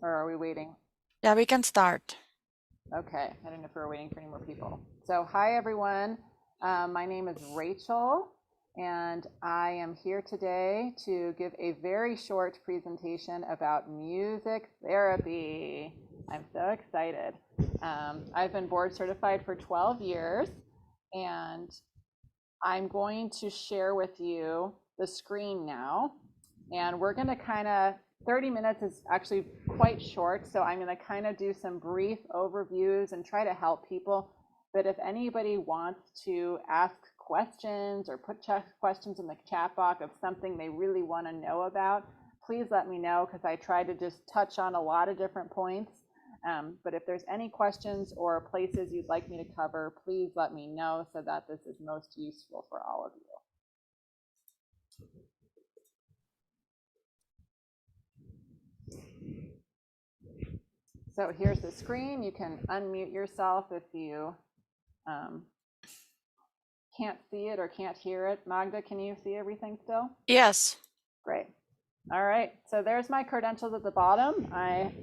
Or are we waiting? Yeah, we can start. Okay, I don't know if we're waiting for any more people. So, hi everyone. My name is Rachel, and I am here today to give a very short presentation about music therapy. I'm so excited. I've been board certified for 12 years, and I'm going to share with you the screen now. And we're going to kind of, 30 minutes is actually quite short. So I'm going to kind of do some brief overviews and try to help people. But if anybody wants to ask questions or put questions in the chat box of something they really want to know about, please let me know, because I try to just touch on a lot of different points. But if there's any questions or places you'd like me to cover, please let me know so that this is most useful for all of you. So here's the screen. You can unmute yourself if you um, can't see it or can't hear it. Magda, can you see everything still? Yes. Great. All right, so there's my credentials at the bottom. I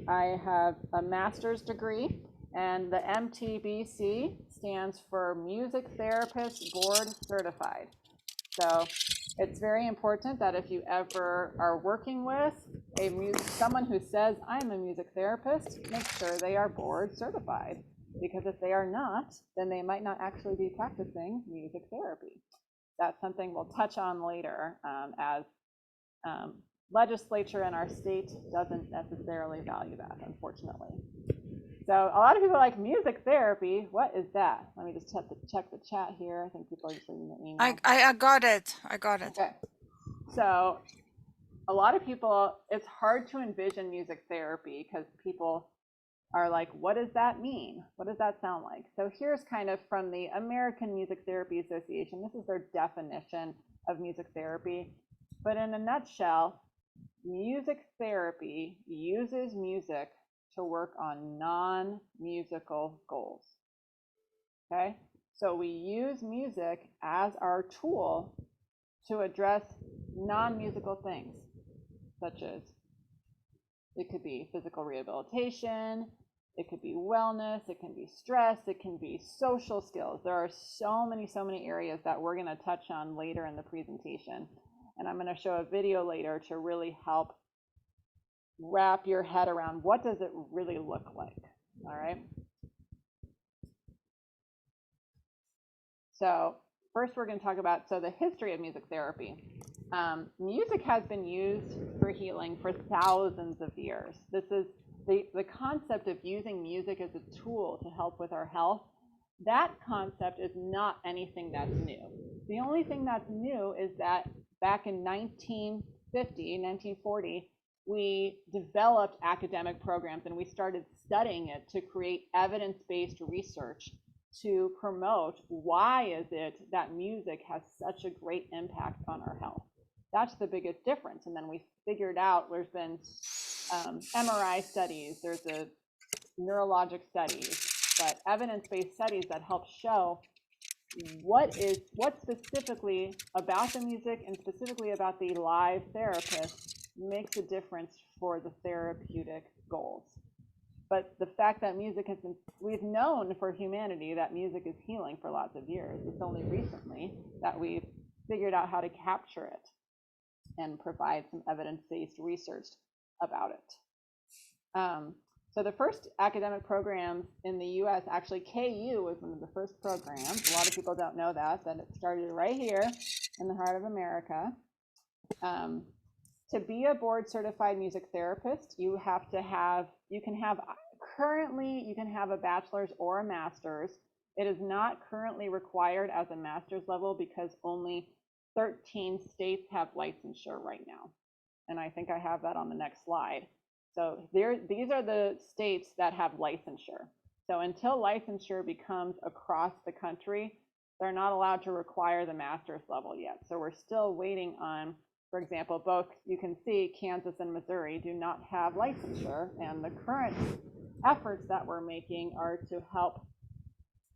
have a master's degree, and the MTBC stands for Music Therapist Board Certified. So it's very important that if you ever are working with someone who says, I'm a music therapist, make sure they are board certified. Because if they are not, then they might not actually be practicing music therapy. That's something we'll touch on later, as legislature in our state doesn't necessarily value that, unfortunately. So a lot of people are like, music therapy, what is that? Let me just check the chat here. I think people are just reading the email. I got it. I got it. Okay. So a lot of people, it's hard to envision music therapy because people are like, what does that mean? What does that sound like? So here's kind of from the American Music Therapy Association. This is their definition of music therapy. But in a nutshell, music therapy uses music to work on non-musical goals. Okay? So we use music as our tool to address non-musical things, such as it could be physical rehabilitation, it could be wellness, it can be stress, it can be social skills. There are so many areas that we're going to touch on later in the presentation. And I'm going to show a video later to really help wrap your head around what does it really look like. All right. So first we're going to talk about the history of music therapy. Music has been used for healing for thousands of years. This is the concept of using music as a tool to help with our health. That concept is not anything that's new. The only thing that's new is that back in 1950, 1940, we developed academic programs and we started studying it to create evidence-based research to promote why is it that music has such a great impact on our health. That's the biggest difference. And then we figured out there's been MRI studies, there's a neurologic studies, but evidence-based studies that help show what specifically about the music and specifically about the live therapist makes a difference for the therapeutic goals. But the fact that music has been, we've known for humanity that music is healing for lots of years. It's only recently that we've figured out how to capture it and provide some evidence-based research about it. So the first academic programs in the US, actually KU was one of the first programs. A lot of people don't know that it started right here in the heart of America. To be a board certified music therapist, you can have a bachelor's or a master's. It is not currently required as a master's level because only 13 states have licensure right now. And I think I have that on the next slide. So these are the states that have licensure. So until licensure becomes across the country, they're not allowed to require the master's level yet. So we're still waiting on, for example, both you can see Kansas and Missouri do not have licensure, and the current efforts that we're making are to help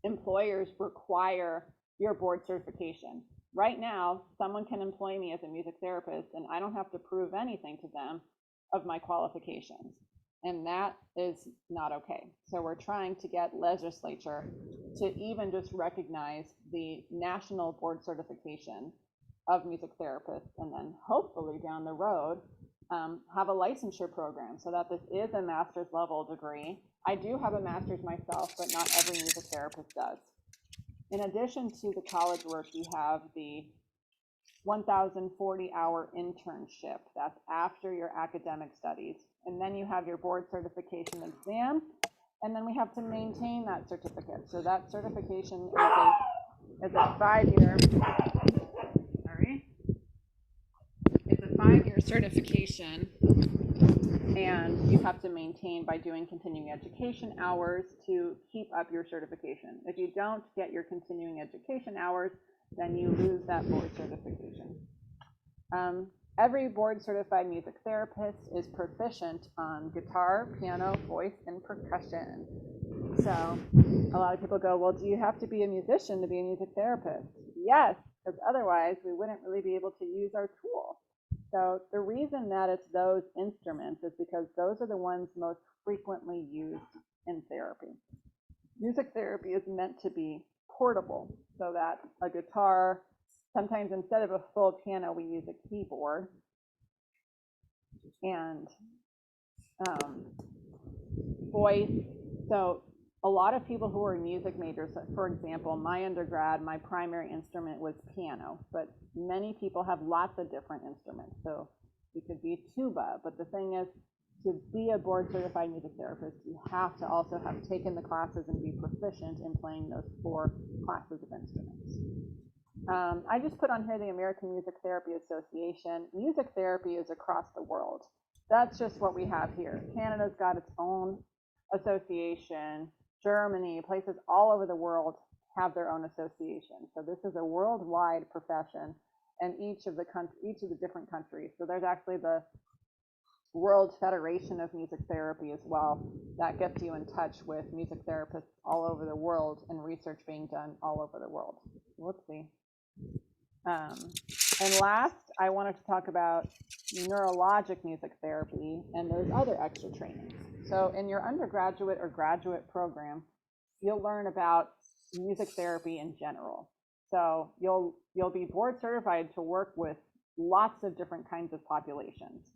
employers require your board certification. Right now, someone can employ me as a music therapist and I don't have to prove anything to them of my qualifications. And that is not okay. So we're trying to get legislature to even just recognize the national board certification of music therapists, and then hopefully down the road have a licensure program so that this is a master's level degree. I do have a master's myself, but not every music therapist does. In addition to the college work, you have the 1,040-hour internship. That's after your academic studies. And then you have your board certification exam, and then we have to maintain that certificate. So that certification is a 5-year, it's a 5-year certification, and you have to maintain by doing continuing education hours to keep up your certification. If you don't get your continuing education hours, then you lose that board certification. Every board certified music therapist is proficient on guitar, piano, voice, and percussion. So a lot of people go, well, do you have to be a musician to be a music therapist? Yes, because otherwise we wouldn't really be able to use our tool. So the reason that it's those instruments is because those are the ones most frequently used in therapy. Music therapy is meant to be portable, so that a guitar, sometimes instead of a full piano, we use a keyboard. And voice. So a lot of people who are music majors, for example, my undergrad, my primary instrument was piano, but many people have lots of different instruments. So it could be tuba, but the thing is, to be a board certified music therapist, you have to also have taken the classes and be proficient in playing those 4 classes of instruments. I just put on here the American Music Therapy Association. Music therapy is across the world. That's just what we have here. Canada's got its own association. Germany, places all over the world have their own association. So this is a worldwide profession, and each of the different countries. So there's actually the World Federation of Music Therapy as well. That gets you in touch with music therapists all over the world and research being done all over the world. Let's see. And last, I wanted to talk about neurologic music therapy and those other extra trainings. So in your undergraduate or graduate program, you'll learn about music therapy in general. So you'll be board certified to work with lots of different kinds of populations,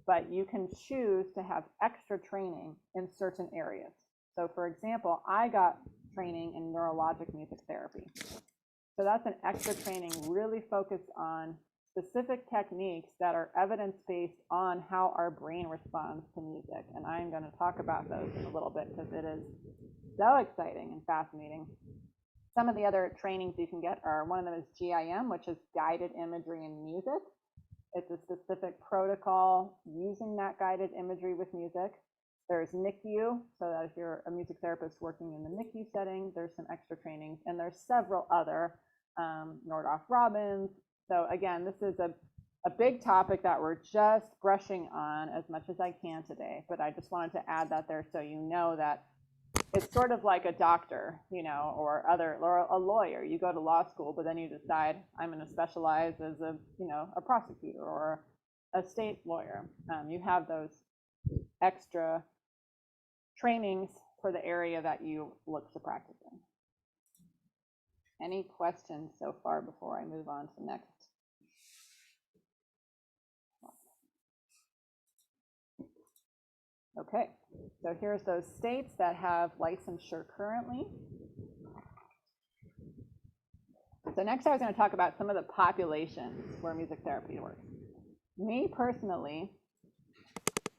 but you can choose to have extra training in certain areas. So for example, I got training in neurologic music therapy. So that's an extra training really focused on specific techniques that are evidence-based on how our brain responds to music. And I'm going to talk about those in a little bit because it is so exciting and fascinating. Some of the other trainings you can get are, one of them is GIM, which is guided imagery in music. It's a specific protocol using that guided imagery with music. There's NICU, so that if you're a music therapist working in the NICU setting, there's some extra trainings, and there's several other Nordoff Robbins. So again, this is a big topic that we're just brushing on as much as I can today, but I just wanted to add that there so you know that it's sort of like a doctor, or a lawyer. You go to law school, but then you decide I'm going to specialize as a prosecutor or a state lawyer. You have those extra trainings for the area that you look to practice in. Any questions so far before I move on to next? Okay, so here's those states that have licensure currently. So next I was going to talk about some of the populations where music therapy works. Me personally,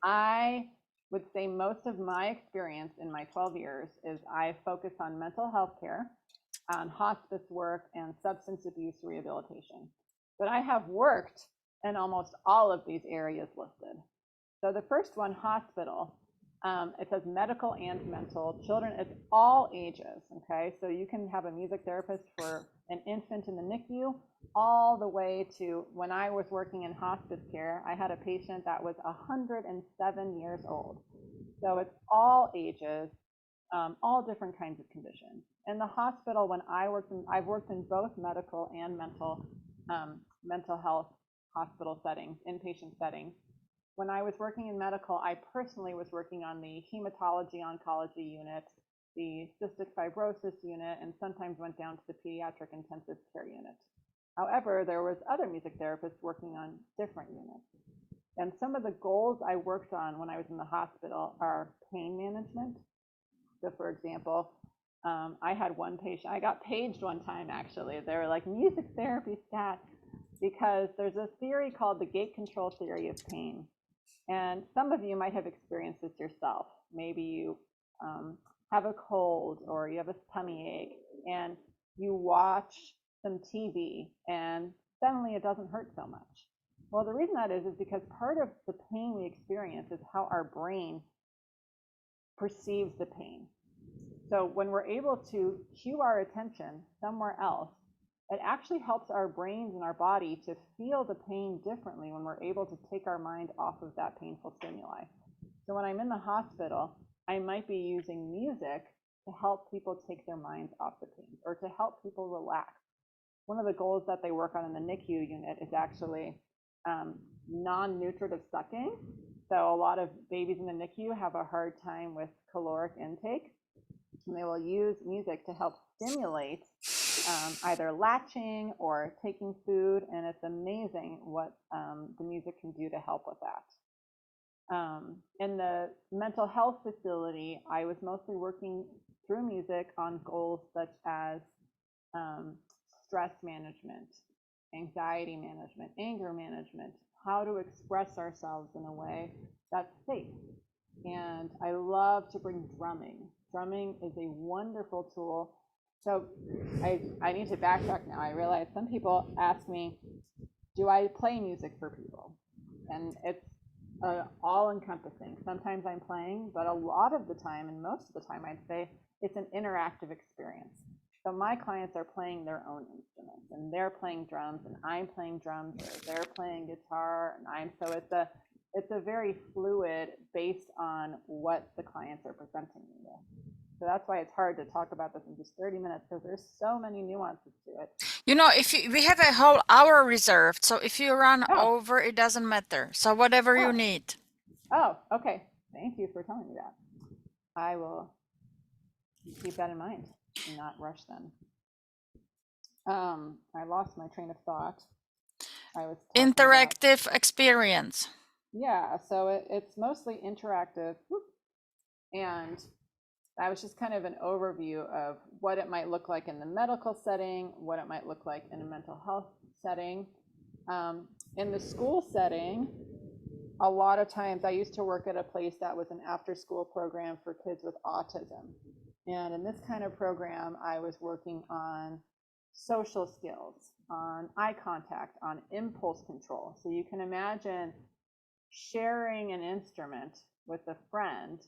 I would say most of my experience in my 12 years is I focus on mental health care, on hospice work, and substance abuse rehabilitation. But I have worked in almost all of these areas listed. So the first one, hospital, it says medical and mental. Children, it's all ages, okay? So you can have a music therapist for an infant in the NICU all the way to, when I was working in hospice care, I had a patient that was 107 years old. So it's all ages, all different kinds of conditions. In the hospital, when I've worked in both medical and mental health hospital settings, inpatient settings. when I was working in medical, I personally was working on the hematology oncology unit, the cystic fibrosis unit, and sometimes went down to the pediatric intensive care unit. However, there was other music therapists working on different units. And some of the goals I worked on when I was in the hospital are pain management. So for example, I had one patient, I got paged one time actually. They were like, music therapy stat, because there's a theory called the gate control theory of pain. And some of you might have experienced this yourself. Maybe you have a cold or you have a tummy ache and you watch some TV and suddenly it doesn't hurt so much. Well, the reason that is because part of the pain we experience is how our brain perceives the pain. So when we're able to cue our attention somewhere else, it actually helps our brains and our body to feel the pain differently when we're able to take our mind off of that painful stimuli. So when I'm in the hospital, I might be using music to help people take their minds off the pain or to help people relax. One of the goals that they work on in the NICU unit is actually non-nutritive sucking. So a lot of babies in the NICU have a hard time with caloric intake, and they will use music to help stimulate either latching or taking food, and it's amazing what the music can do to help with that. In the mental health facility, I was mostly working through music on goals such as stress management, anxiety management, anger management, how to express ourselves in a way that's safe. And I love to bring drumming. Drumming is a wonderful tool. So I need to backtrack now. I realize some people ask me, do I play music for people? And it's all encompassing. Sometimes I'm playing, but a lot of the time, and most of the time, I'd say it's an interactive experience. So my clients are playing their own instruments, and they're playing drums, and I'm playing drums, or they're playing guitar, and so it's a very fluid based on what the clients are presenting me with. So that's why it's hard to talk about this in just 30 minutes, because there's so many nuances to it. You know, we have a whole hour reserved, so if you run Oh. over, it doesn't matter. So whatever you Oh. need. Oh, okay. Thank you for telling me that. I will keep that in mind and not rush them. I lost my train of thought. I was talking about Interactive experience. yeah, so it's mostly interactive. And that was just kind of an overview of what it might look like in the medical setting, what it might look like in a mental health setting. In the school setting, a lot of times I used to work at a place that was an after-school program for kids with autism. And in this kind of program, I was working on social skills, on eye contact, on impulse control. So you can imagine sharing an instrument with a friend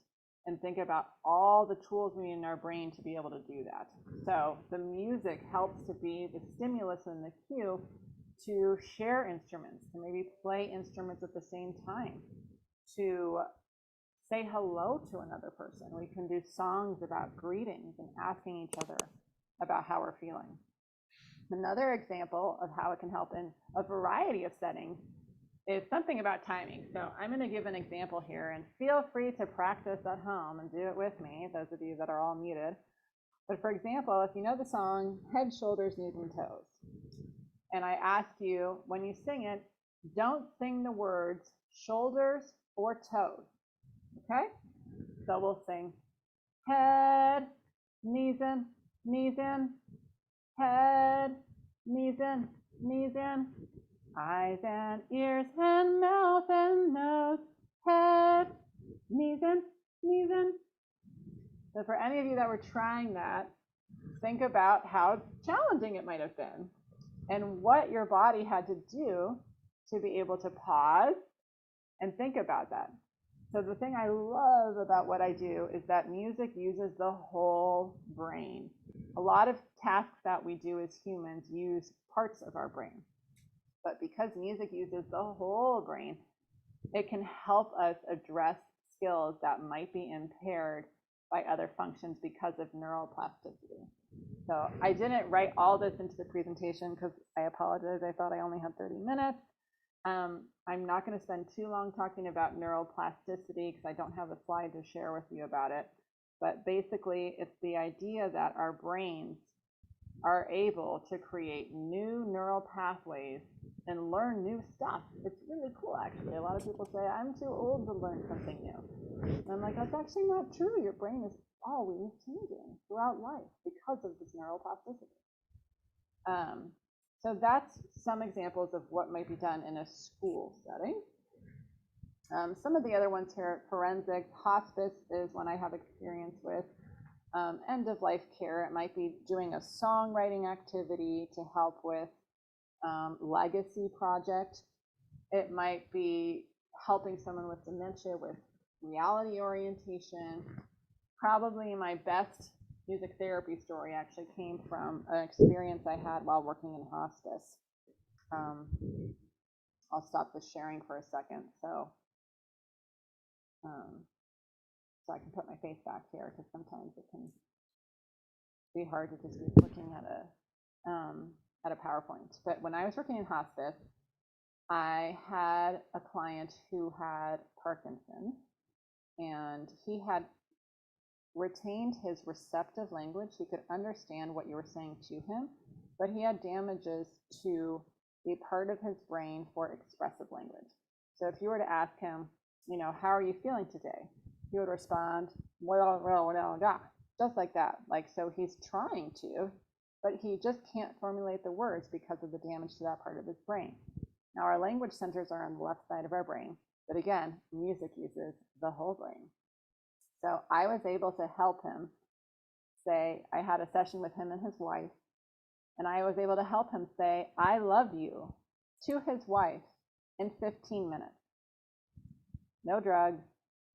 and think about all the tools we need in our brain to be able to do that. So the music helps to be the stimulus and the cue to share instruments, to maybe play instruments at the same time, to say hello to another person. We can do songs about greetings and asking each other about how we're feeling. Another example of how it can help in a variety of settings is something about timing. So I'm going to give an example here, and feel free to practice at home and do it with me, those of you that are all muted. But for example, if you know the song Head, Shoulders, Knees, and Toes, and I ask you, when you sing it, don't sing the words shoulders or toes, okay? So we'll sing head, knees in, head, knees in, eyes and ears and mouth and nose, head, knees in. So for any of you that were trying that, think about how challenging it might have been and what your body had to do to be able to pause and think about that. So the thing I love about what I do is that music uses the whole brain. A lot of tasks that we do as humans use parts of our brain. But because music uses the whole brain, it can help us address skills that might be impaired by other functions because of neuroplasticity. So I didn't write all this into the presentation because I apologize. I thought I only had 30 minutes. I'm not going to spend too long talking about neuroplasticity because I don't have a slide to share with you about it. But basically, it's the idea that our brains are able to create new neural pathways and learn new stuff. It's really cool, actually. A lot of people say, I'm too old to learn something new. And I'm like, that's actually not true. Your brain is always changing throughout life because of this neuroplasticity. So that's some examples of what might be done in a school setting. Some of the other ones here, forensics, hospice is one I have experience with. End of life care, it might be doing a songwriting activity to help with legacy project. It might be helping someone with dementia with reality orientation. Probably my best music therapy story actually came from an experience I had while working in hospice. I'll stop the sharing for a second so I can put my face back here because sometimes it can be hard to just be looking at a PowerPoint. But when I was working in hospice, I had a client who had Parkinson's, and he had retained his receptive language. He could understand what you were saying to him, but he had damages to a part of his brain for expressive language. So if you were to ask him, how are you feeling today? He would respond, just like that. Like, so he's trying to, but he just can't formulate the words because of the damage to that part of his brain. Now, our language centers are on the left side of our brain, but again, music uses the whole brain. So I was able to help him say, I had a session with him and his wife, and I was able to help him say, I love you to his wife in 15 minutes. No drugs,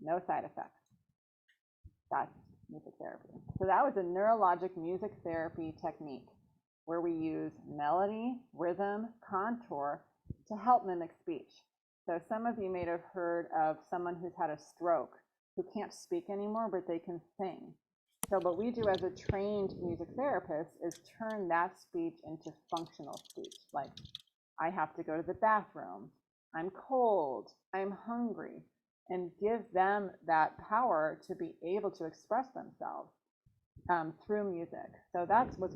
no side effects. That's music therapy. So that was a neurologic music therapy technique where we use melody, rhythm, contour to help mimic speech. So some of you may have heard of someone who's had a stroke who can't speak anymore, but they can sing. So what we do as a trained music therapist is turn that speech into functional speech. Like, I have to go to the bathroom, I'm cold, I'm hungry, and give them that power to be able to express themselves through music. So that was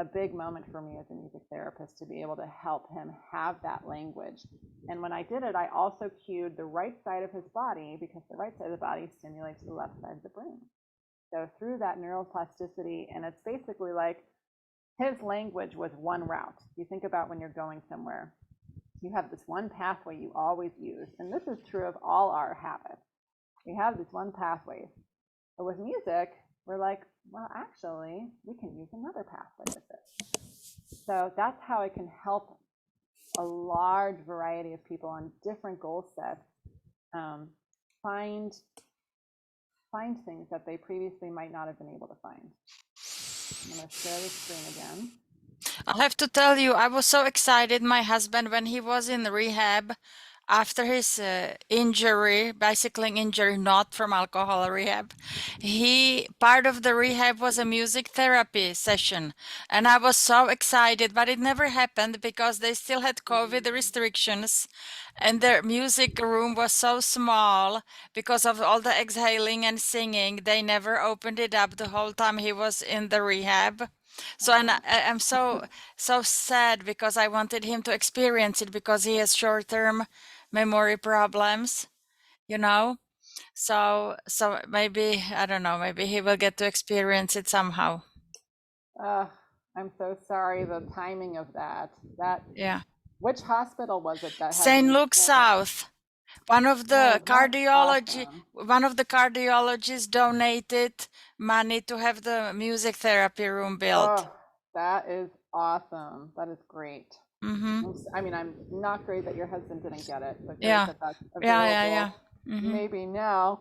a big moment for me as a music therapist, to be able to help him have that language. And when I did it, I also cued the right side of his body, because the right side of the body stimulates the left side of the brain. So through that neuroplasticity, and it's basically like his language was one route. You think about when you're going somewhere, you have this one pathway you always use, and this is true of all our habits. We have this one pathway, but with music, we're like, well, actually, we can use another pathway with it. So that's how it can help a large variety of people on different goal sets find things that they previously might not have been able to find. I'm going to share the screen again. I'll have to tell you, I was so excited. My husband, when he was in rehab after his injury, bicycling injury, not from alcohol rehab, part of the rehab was a music therapy session. And I was so excited, but it never happened because they still had COVID restrictions. And their music room was so small because of all the exhaling and singing. They never opened it up the whole time he was in the rehab. So, and I'm so sad because I wanted him to experience it because he has short-term memory problems, you know. So maybe, I don't know, maybe he will get to experience it somehow. I'm so sorry, the timing of that. Yeah. Which hospital was it that had St. Luke's South. One of the awesome. one of the cardiologists donated money to have the music therapy room built. Oh, that is awesome. That is great. Mm-hmm. I mean, I'm not great that your husband didn't get it, but great Yeah. that that's Yeah, available. yeah. Mm-hmm. Maybe now,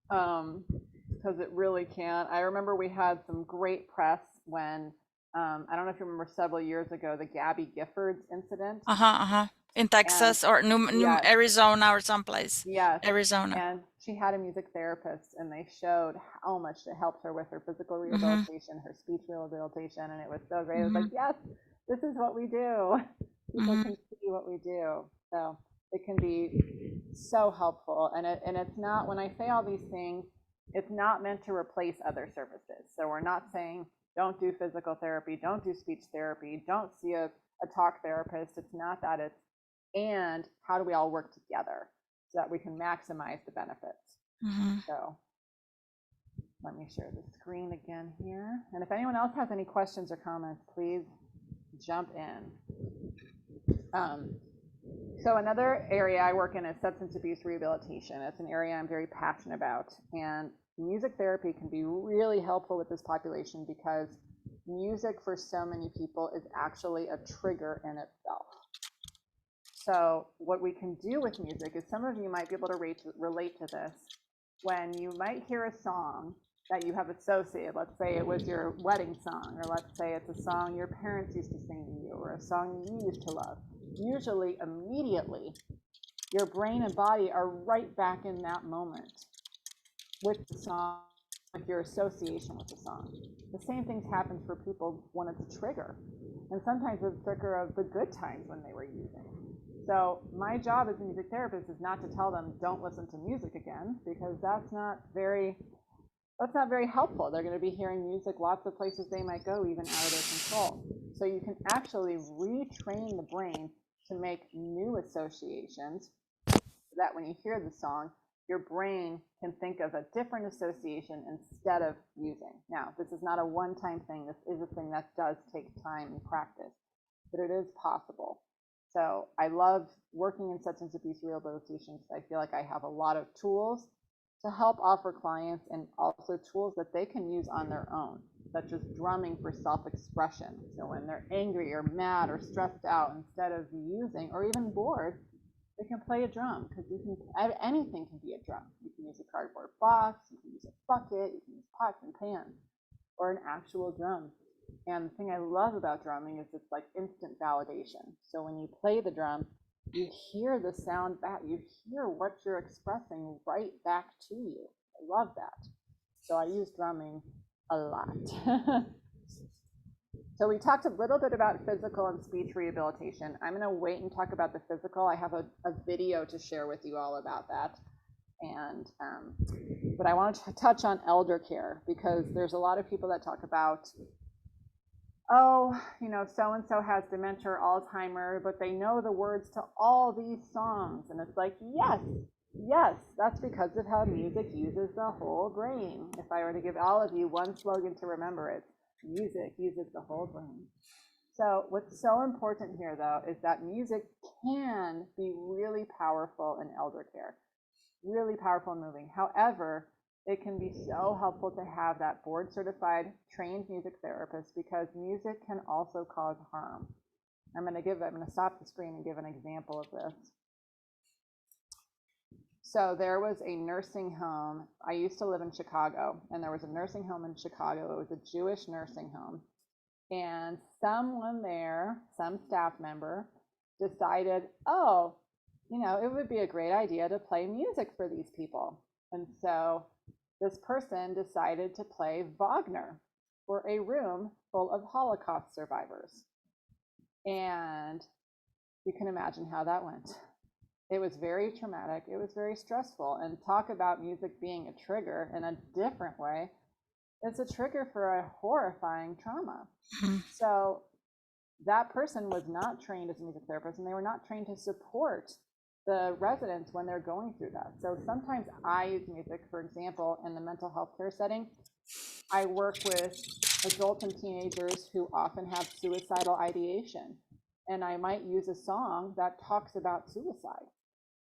because it really can't. I remember we had some great press when, I don't know if you remember several years ago, the Gabby Giffords incident. In Texas or New yes, Arizona or someplace. yes, Arizona. and she had a music therapist, and they showed how much it helped her with her physical Mm-hmm. rehabilitation, her speech rehabilitation, and it was so great. It was Mm-hmm. like, yes, this is what we do. People Mm-hmm. can see do what we do. So it can be so helpful. And it's not, when I say all these things, it's not meant to replace other services. So we're not saying don't do physical therapy, don't do speech therapy, don't see a talk therapist. It's not that. It's, and how do we all work together so that we can maximize the benefits? Mhm. So let me share the screen again here. And if anyone else has any questions or comments, please jump in. So another area I work in is substance abuse rehabilitation. It's an area I'm very passionate about. And music therapy can be really helpful with this population because music for so many people is actually a trigger in itself. So what we can do with music is, some of you might be able to relate to this, when you might hear a song that you have associated. Let's say it was your wedding song, or let's say it's a song your parents used to sing to you, or a song you used to love. Usually, immediately, your brain and body are right back in that moment with the song, with your association with the song. The same things happen for people when it's a trigger. And sometimes it's a trigger of the good times when they were using. So my job as a music therapist is not to tell them don't listen to music again, because that's not very helpful. They're going to be hearing music lots of places they might go, even out of their control. So you can actually retrain the brain to make new associations, so that when you hear the song, your brain can think of a different association instead of using. Now, this is not a one-time thing. This is a thing that does take time and practice, but it is possible. So I love working in substance abuse rehabilitation because I feel like I have a lot of tools to help offer clients, and also tools that they can use on their own, such as drumming for self-expression. So when they're angry or mad or stressed out, instead of using, or even bored, they can play a drum, because anything can be a drum. You can use a cardboard box, you can use a bucket, you can use pots and pans, or an actual drum. And the thing I love about drumming is it's like instant validation. So when you play the drum, you hear the sound back, you hear what you're expressing right back to you. I love that. So I use drumming a lot. So we talked a little bit about physical and speech rehabilitation. I'm going to wait and talk about the physical. I have a video to share with you all about that. And but I want to touch on elder care, because there's a lot of people that talk about, oh, you know, so-and-so has dementia or Alzheimer, but they know the words to all these songs. And it's like, yes, that's because of how music uses the whole brain. If I were to give all of you one slogan to remember, it's music uses the whole brain. So what's so important here, though, is that music can be really powerful in elder care, really powerful and moving. However, it can be so helpful to have that board certified trained music therapist, because music can also cause harm. I'm going to stop the screen and give an example of this. So there was a nursing home. I used to live in Chicago, and there was a nursing home in Chicago. It was a Jewish nursing home. And someone there, some staff member, decided, oh, you know, it would be a great idea to play music for these people. And so this person decided to play Wagner for a room full of Holocaust survivors. And you can imagine how that went. It was very traumatic. It was very stressful. And talk about music being a trigger in a different way. It's a trigger for a horrifying trauma. So that person was not trained as a music therapist, and they were not trained to support the residents when they're going through that. So sometimes I use music, for example, in the mental health care setting. I work with adults and teenagers who often have suicidal ideation, and I might use a song that talks about suicide.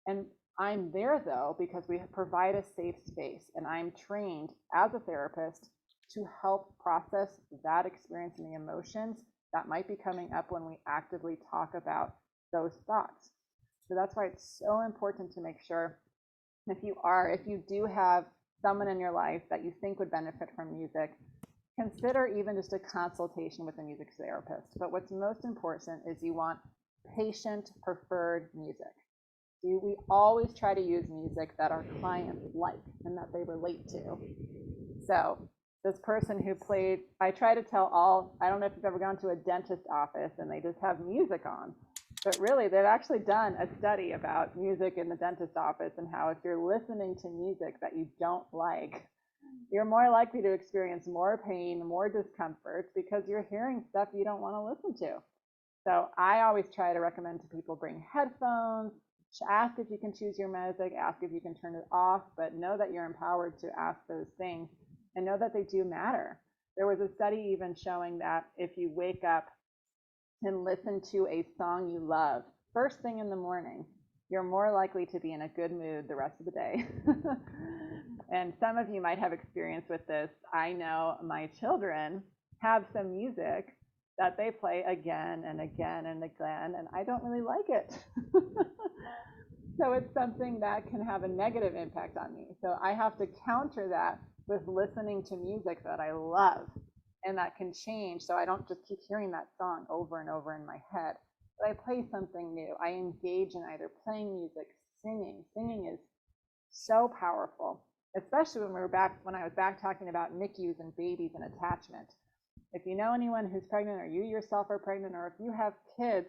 And I'm there, though, because we provide a safe space, and I'm trained as a therapist to help process that experience and the emotions that might be coming up when we actively talk about those thoughts. So that's why it's so important to make sure, if you do have someone in your life that you think would benefit from music, consider even just a consultation with a music therapist. But what's most important is you want patient preferred music. We always try to use music that our clients like and that they relate to. So this person who played, I try to tell I don't know if you've ever gone to a dentist office and they just have music on. But really, they've actually done a study about music in the dentist office and how if you're listening to music that you don't like, you're more likely to experience more pain, more discomfort because you're hearing stuff you don't want to listen to. So I always try to recommend to people bring headphones, ask if you can choose your music, ask if you can turn it off, but know that you're empowered to ask those things and know that they do matter. There was a study even showing that if you wake up and listen to a song you love first thing in the morning, you're more likely to be in a good mood the rest of the day. And some of you might have experience with this. I know my children have some music that they play again and again and again, and I don't really like it. So it's something that can have a negative impact on me. So I have to counter that with listening to music that I love and that can change. So I don't just keep hearing that song over and over in my head, but I play something new. I engage in either playing music, singing. Singing is so powerful, especially when I was back talking about NICUs and babies and attachment. If you know anyone who's pregnant or you yourself are pregnant or if you have kids,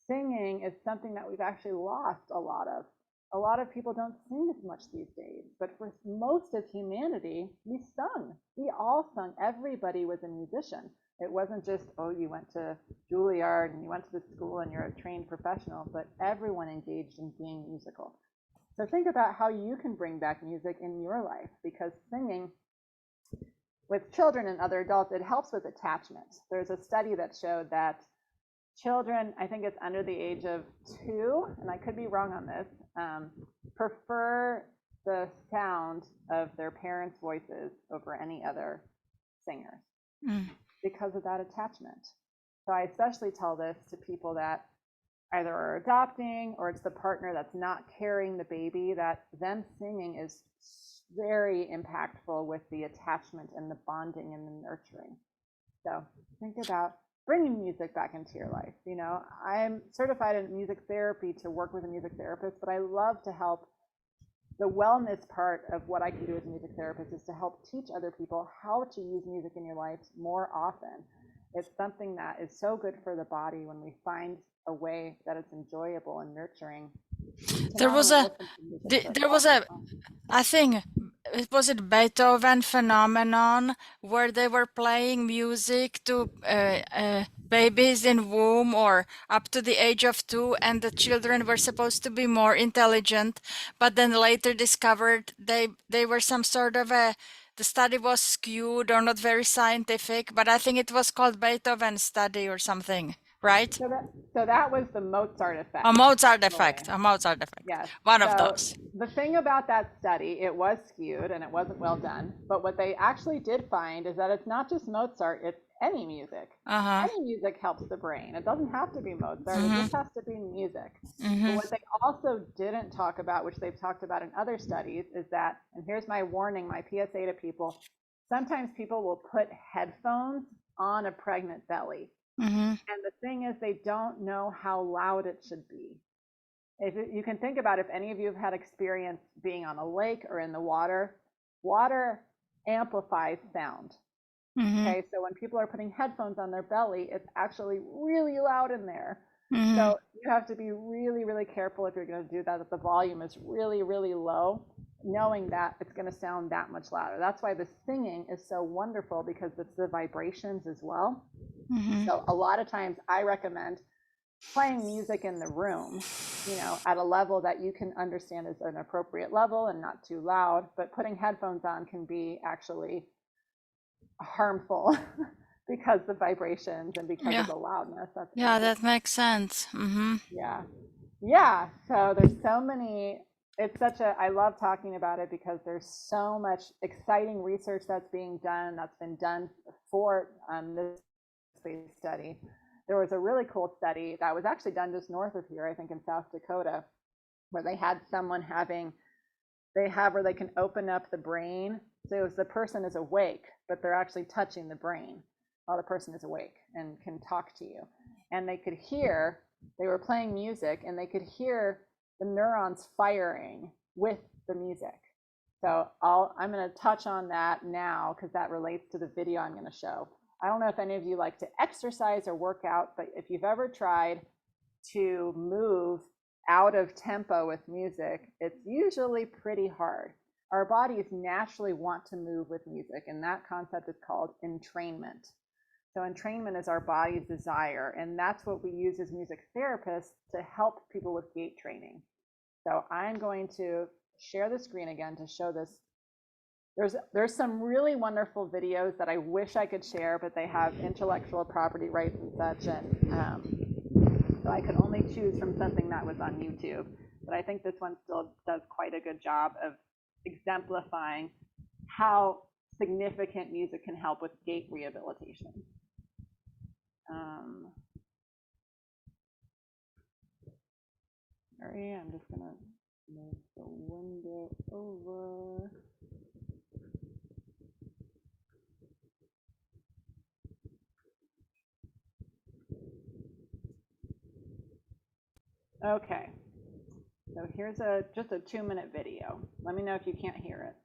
singing is something that we've actually lost a lot of. A lot of people don't sing as much these days, but for most of humanity, we sung. We all sung. Everybody was a musician. It wasn't just, oh, you went to Juilliard and you went to the school and you're a trained professional, but everyone engaged in being musical. So think about how you can bring back music in your life, because singing with children and other adults, it helps with attachment. There's a study that showed that children, I think it's under the age of 2, and I could be wrong on this, prefer the sound of their parents' voices over any other singers because of that attachment. So I especially tell this to people that either are adopting or it's the partner that's not carrying the baby, that them singing is very impactful with the attachment and the bonding and the nurturing. So think about bringing music back into your life. You know, I'm certified in music therapy to work with a music therapist, but I love to help. The wellness part of what I can do as a music therapist is to help teach other people how to use music in your life more often. It's something that is so good for the body when we find a way that it's enjoyable and nurturing. There was a, there was a, I think it was it Beethoven phenomenon where they were playing music to babies in womb or up to the age of 2, and the children were supposed to be more intelligent, but then later discovered they were some sort of a, the study was skewed or not very scientific, but I think it was called Beethoven study or something, right? So that was the Mozart effect. A Mozart effect, a Mozart effect. Yes. One of those. The thing about that study, it was skewed and it wasn't well done. But what they actually did find is that it's not just Mozart, it's any music. Any music helps the brain. It doesn't have to be Mozart, it just has to be music. But what they also didn't talk about, which they've talked about in other studies, is that, and here's my warning, my PSA to people, sometimes people will put headphones on a pregnant belly. And the thing is, they don't know how loud it should be. If you can think about, if any of you have had experience being on a lake or in the water, water amplifies sound. Okay, so when people are putting headphones on their belly, it's actually really loud in there. So you have to be really, really careful if you're going to do that, that the volume is really, really low, knowing that it's going to sound that much louder. That's why the singing is so wonderful, because it's the vibrations as well. So a lot of times I recommend playing music in the room, you know, at a level that you can understand is an appropriate level and not too loud, but putting headphones on can be actually harmful because the vibrations and because of the loudness. That makes sense. Yeah. So there's so many, it's such a, I love talking about it because there's so much exciting research that's being done, that's been done for this space study. There was a really cool study that was actually done just north of here, I think in South Dakota, where they had someone where they can open up the brain. So it was the person is awake, but they're actually touching the brain while the person is awake and can talk to you. And they could hear, they were playing music and they could hear the neurons firing with the music. So I'm going to touch on that now because that relates to the video I'm going to show. I don't know if any of you like to exercise or work out, but if you've ever tried to move out of tempo with music, it's usually pretty hard. Our bodies naturally want to move with music, and that concept is called entrainment. So entrainment is our body's desire, and that's what we use as music therapists to help people with gait training. So I'm going to share the screen again to show this. There's some really wonderful videos that I wish I could share, but they have intellectual property rights and such, and so I could only choose from something that was on YouTube. But I think this one still does quite a good job of exemplifying how significant music can help with gait rehabilitation. Sorry, I'm just gonna move the window over. Okay, so here's just a 2-minute video. Let me know if you can't hear it.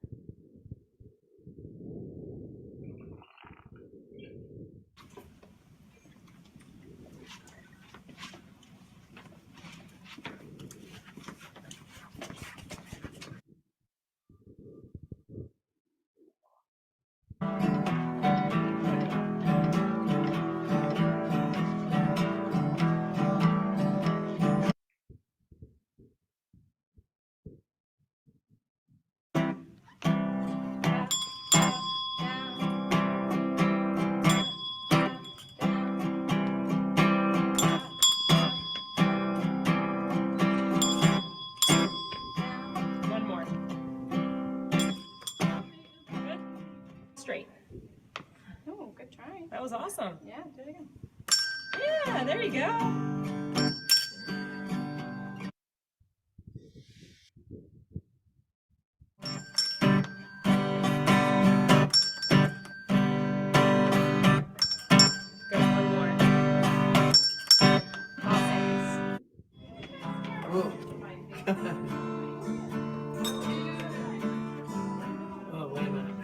One more. Good. Straight. Oh, good try. That was awesome. Yeah, do it again. Yeah, there you go. Good, one more. Awesome. Oh, wait a minute.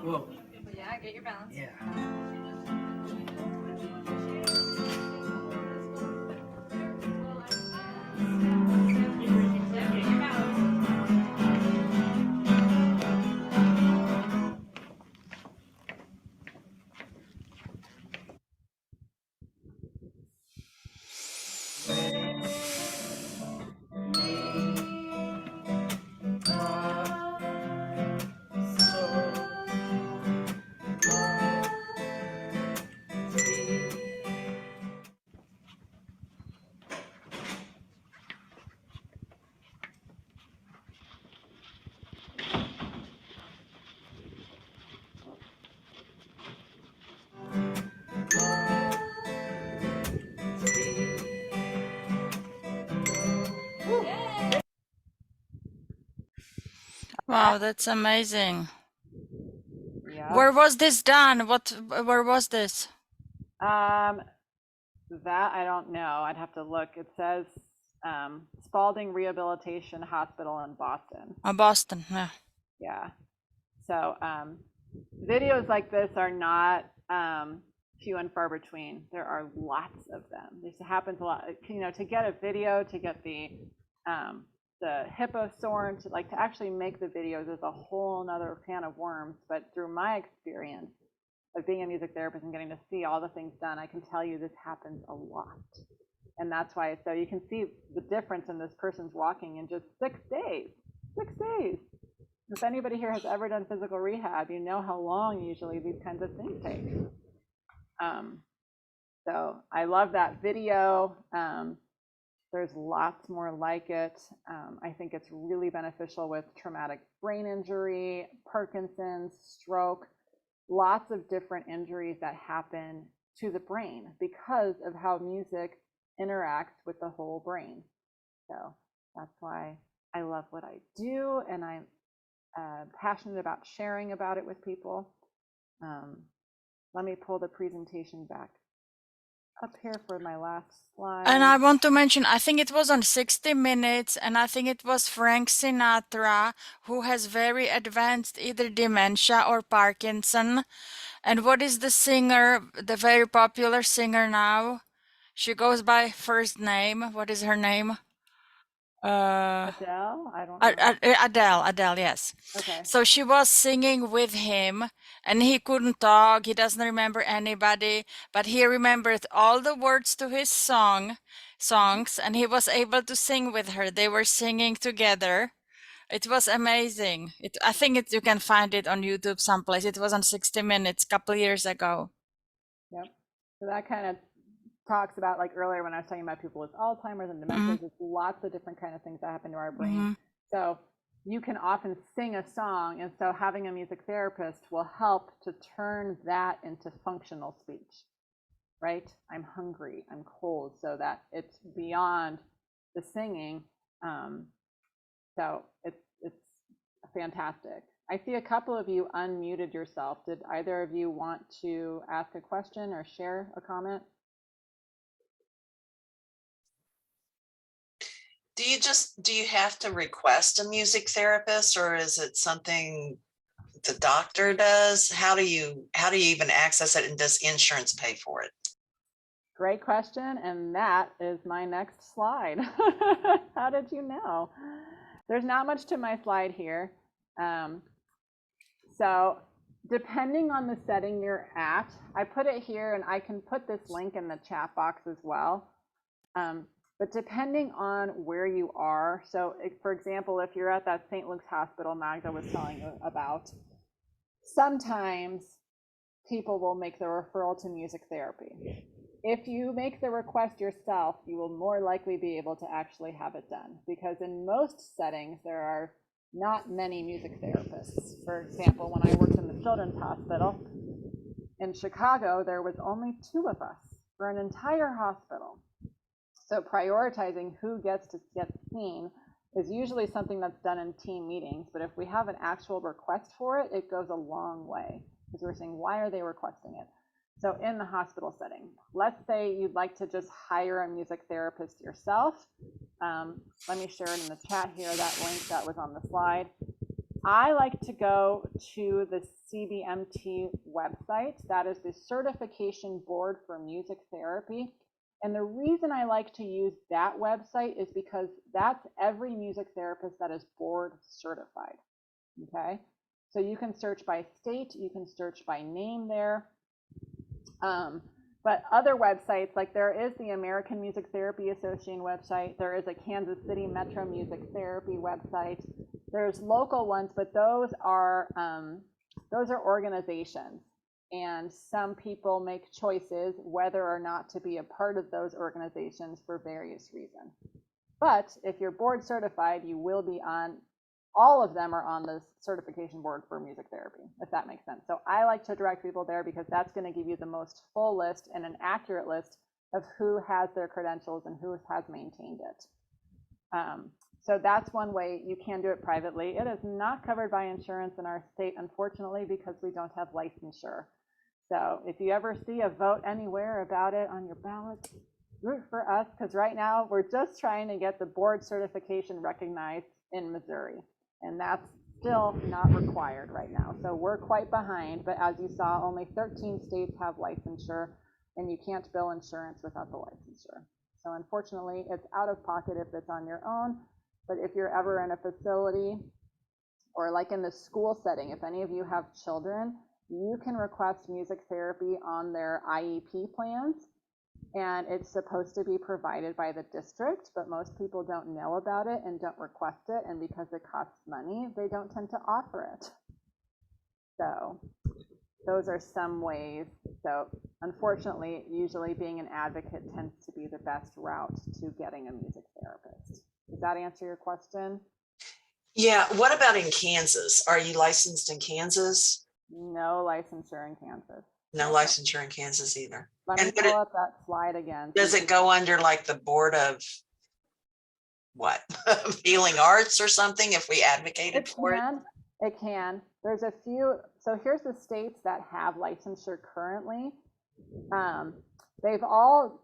Whoa. Yeah, get your balance. Yeah. Yeah, get your balance. Wow, that's amazing. Yeah. Where was this done? Where was this? That I don't know. I'd have to look. It says Spalding Rehabilitation Hospital in Boston. Boston, yeah. Yeah. So videos like this are not few and far between. There are lots of them. This happens a lot. You know, to get a video, to get the HippoSorn, to actually make the videos is a whole nother can of worms. But through my experience of being a music therapist and getting to see all the things done, I can tell you this happens a lot. And that's why, so you can see the difference in this person's walking in just 6 days. 6 days. If anybody here has ever done physical rehab, you know how long usually these kinds of things take. So I love that video. There's lots more like it. I think it's really beneficial with traumatic brain injury, Parkinson's, stroke, lots of different injuries that happen to the brain because of how music interacts with the whole brain. So that's why I love what I do, and I'm passionate about sharing about it with people. Let me pull the presentation back up here for my last slide. And I want to mention, I think it was on 60 Minutes, and I think it was Frank Sinatra, who has very advanced either dementia or Parkinson. And what is the singer, the very popular singer now? She goes by first name. What is her name? Adele? I don't know. Adele, yes. Okay. So she was singing with him, and he couldn't talk. He doesn't remember anybody, but he remembered all the words to his songs, and he was able to sing with her. They were singing together. It was amazing. I think you can find it on YouTube someplace. It was on 60 Minutes a couple years ago. Yep. So that kind of talks about, like earlier when I was talking about people with Alzheimer's and dementia, there's lots of different kind of things that happen to our brain. So you can often sing a song, and so having a music therapist will help to turn that into functional speech, right? I'm hungry, I'm cold, so that it's beyond the singing. So it's fantastic. I see a couple of you unmuted yourself. Did either of you want to ask a question or share a comment? Do you have to request a music therapist, or is it something the doctor does? How do you even access it, and does insurance pay for it? Great question, and that is my next slide. How did you know? There's not much to my slide here. So depending on the setting you're at, I put it here, and I can put this link in the chat box as well. But depending on where you are, so for example, if you're at that St. Luke's Hospital Magda was telling you about, sometimes people will make the referral to music therapy. If you make the request yourself, you will more likely be able to actually have it done, because in most settings, there are not many music therapists. For example, when I worked in the Children's Hospital in Chicago, there was only 2 of us for an entire hospital. So prioritizing who gets to get seen is usually something that's done in team meetings, but if we have an actual request for it, it goes a long way, because we're saying, why are they requesting it? So in the hospital setting, let's say you'd like to just hire a music therapist yourself. Let me share it in the chat here, that link that was on the slide. I like to go to the CBMT website. That is the Certification Board for Music Therapy. And the reason I like to use that website is because that's every music therapist that is board certified, okay? So you can search by state, you can search by name there. But other websites, like there is the American Music Therapy Association website, there is a Kansas City Metro Music Therapy website, there's local ones, but those are organizations. And some people make choices whether or not to be a part of those organizations for various reasons. But if you're board certified, you will be on, all of them are on the certification board for music therapy, if that makes sense. So I like to direct people there because that's going to give you the most full list and an accurate list of who has their credentials and who has maintained it. So that's one way you can do it privately. It is not covered by insurance in our state, unfortunately, because we don't have licensure. So if you ever see a vote anywhere about it on your ballot, root for us, because right now we're just trying to get the board certification recognized in Missouri, and that's still not required right now. So we're quite behind, but as you saw, only 13 states have licensure, and you can't bill insurance without the licensure. So unfortunately, it's out of pocket if it's on your own, but if you're ever in a facility or like in the school setting, if any of you have children, you can request music therapy on their IEP plans, and it's supposed to be provided by the district, but most people don't know about it and don't request it, and because it costs money, they don't tend to offer it. So those are some ways. So unfortunately, usually being an advocate tends to be the best route to getting a music therapist. Does that answer your question? Yeah. What about in Kansas? Are you licensed in Kansas? No licensure in Kansas. No licensure in Kansas either. Let me pull up that slide again. Does it go under like the board of what? Healing arts or something if we advocated for it? It can. There's a few. So here's the states that have licensure currently. They all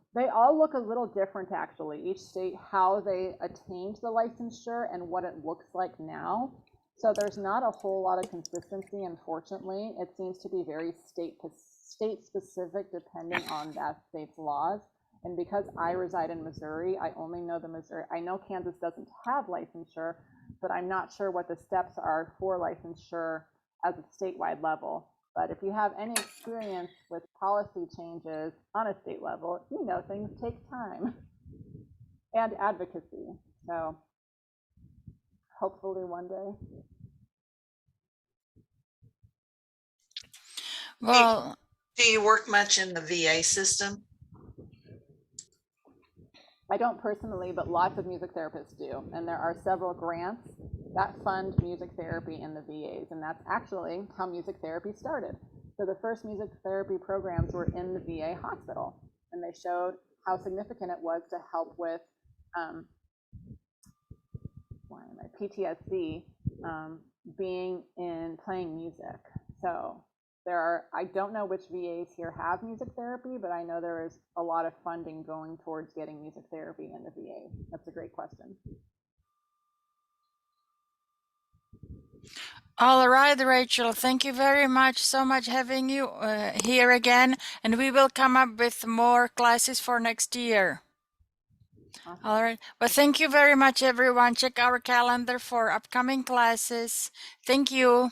look a little different actually. Each state, how they attained the licensure and what it looks like now. So there's not a whole lot of consistency, unfortunately. It seems to be very state specific depending on that state's laws. And because I reside in Missouri, I only know the Missouri. I know Kansas doesn't have licensure, but I'm not sure what the steps are for licensure as a statewide level. But if you have any experience with policy changes on a state level, you know things take time and advocacy. So hopefully one day. Well, Do you work much in the VA system? I don't personally, but lots of music therapists do. And there are several grants that fund music therapy in the VAs. And that's actually how music therapy started. So the first music therapy programs were in the VA hospital. And they showed how significant it was to help with PTSD, being in playing music. So there are, I don't know which VAs here have music therapy, but I know there is a lot of funding going towards getting music therapy in the VA. That's a great question. all right, Rachel, thank you very much. So much having you here again. And we will come up with more classes for next year. Awesome. All right. Well, thank you very much, everyone. Check our calendar for upcoming classes. Thank you.